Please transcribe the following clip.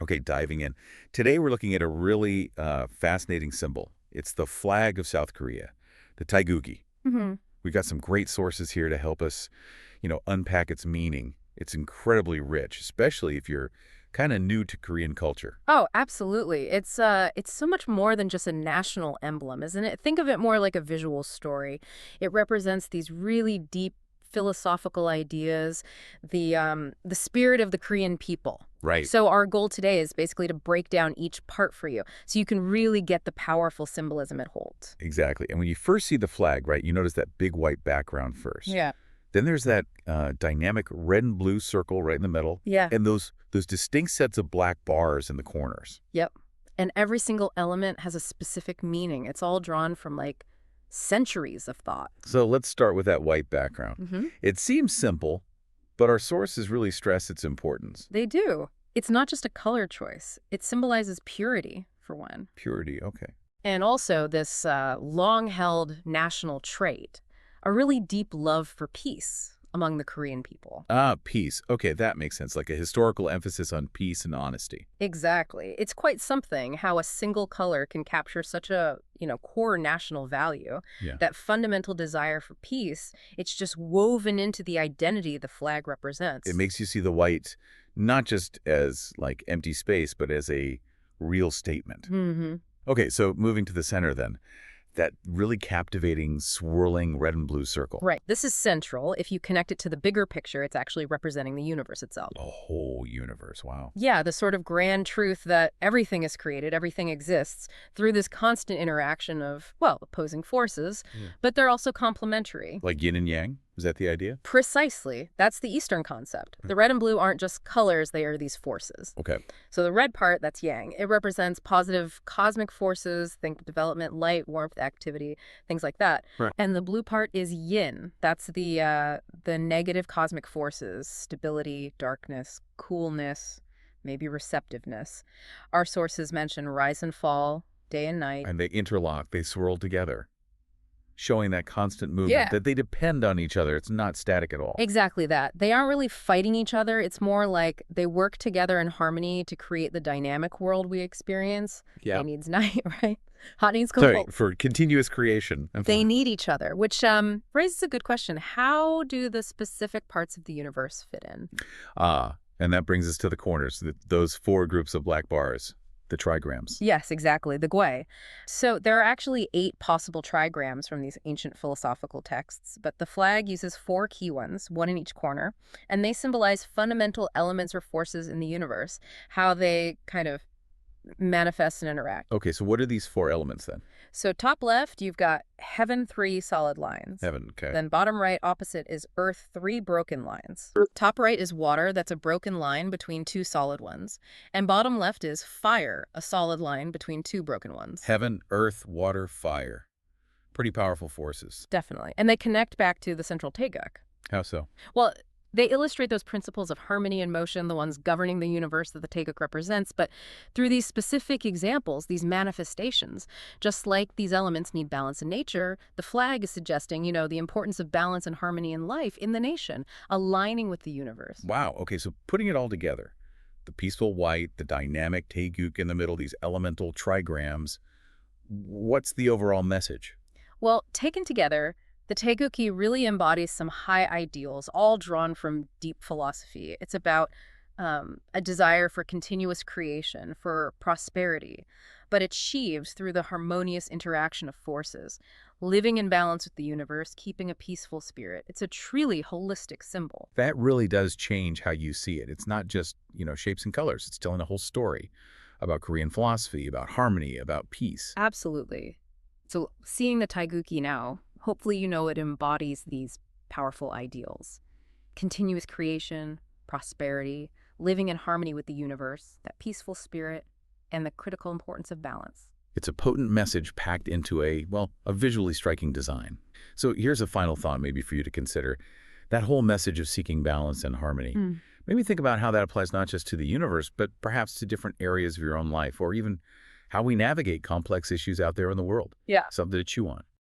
Okay, diving in. Today we're looking at a really fascinating symbol. It's the flag of South Korea, the Taegukgi. Hmm. We've got some great sources here to help us, unpack its meaning. It's incredibly rich, especially if you're kind of new to Korean culture. Oh, absolutely. It's so much more than just a national emblem, isn't it? Think of it more like a visual story. It represents these really deep philosophical ideas, the spirit of the Korean people. Right. So our goal today is basically to break down each part for you so you can really get the powerful symbolism it holds. Exactly. And when you first see the flag, right, you notice that big white background first. Yeah. Then there's that dynamic red and blue circle right in the middle, Yeah. and those distinct sets of black bars in the corners. Yep. And every single element has a specific meaning. It's all drawn from like centuries of thought. So let's start with that white background. Hmm. It seems simple, but our sources really stress its importance. They do. It's not just a color choice. It symbolizes purity, for one. Purity, okay. And also this long-held national trait, a really deep love for peace among the Korean people. Ah, peace. Okay, that makes sense, like a historical emphasis on peace and honesty. Exactly. It's quite something how a single color can capture such a, core national value. Yeah. That fundamental desire for peace, it's just woven into the identity the flag represents. It makes you see the white not just as, like, empty space, but as a real statement. Hmm. Okay, so moving to the center then. That really captivating, swirling red and blue circle. Right. This is central. If you connect it to the bigger picture, it's actually representing the universe itself. The whole universe, wow. Yeah, the sort of grand truth that everything is created, everything exists, through this constant interaction of, well, opposing forces, Yeah. but they're also complementary. Like yin and yang? Is that the idea? Precisely. That's the Eastern concept. The red and blue aren't just colors, they are these forces. Okay. So the red part, that's yang. It represents positive cosmic forces, think development, light, warmth, activity, things like that. Right. And the blue part is yin. That's the negative cosmic forces, stability, darkness, coolness, maybe receptiveness. Our sources mention rise and fall, day and night. And they interlock, they swirl together, showing that constant movement, Yeah. that they depend on each other. It's not static at all. Exactly that. They aren't really fighting each other. It's more like they work together in harmony to create the dynamic world we experience. Yeah. Day needs night, right? Hot needs Sorry, cold. for continuous creation. They need each other, which raises a good question. How do the specific parts of the universe fit in? And that brings us to the corners, those four groups of black bars, the trigrams. Yes, exactly, the Gui. So there are actually 8 possible trigrams from these ancient philosophical texts, but the flag uses 4 key ones, one in each corner, and they symbolize fundamental elements or forces in the universe, how they kind of manifest and interact. Okay, so what are these 4 elements then? So top left, you've got heaven, 3 solid lines. Heaven, okay. Then bottom right opposite is earth, 3 broken lines. Top right is water, that's a broken line between 2 solid ones. And bottom left is fire, a solid line between 2 broken ones. Heaven, earth, water, fire. Pretty powerful forces. Definitely. And they connect back to the central Taeguk. How so? Well, they illustrate those principles of harmony and motion, the ones governing the universe that the Taeguk represents, but through these specific examples, these manifestations, just like these elements need balance in nature, the flag is suggesting, the importance of balance and harmony in life, in the nation, aligning with the universe. Wow, okay, so putting it all together, the peaceful white, the dynamic Taeguk in the middle, these elemental trigrams, what's the overall message? Well, taken together, the Taegukgi really embodies some high ideals, all drawn from deep philosophy. It's about a desire for continuous creation, for prosperity, but achieved through the harmonious interaction of forces, living in balance with the universe, keeping a peaceful spirit. It's a truly holistic symbol. That really does change how you see it. It's not just, shapes and colors. It's telling a whole story about Korean philosophy, about harmony, about peace. Absolutely. So seeing the Taegukgi now, hopefully it embodies these powerful ideals. Continuous creation, prosperity, living in harmony with the universe, that peaceful spirit, and the critical importance of balance. It's a potent message packed into a visually striking design. So here's a final thought maybe for you to consider. That whole message of seeking balance and harmony. Maybe think about how that applies not just to the universe, but perhaps to different areas of your own life, or even how we navigate complex issues out there in the world. Yeah. Something to chew on.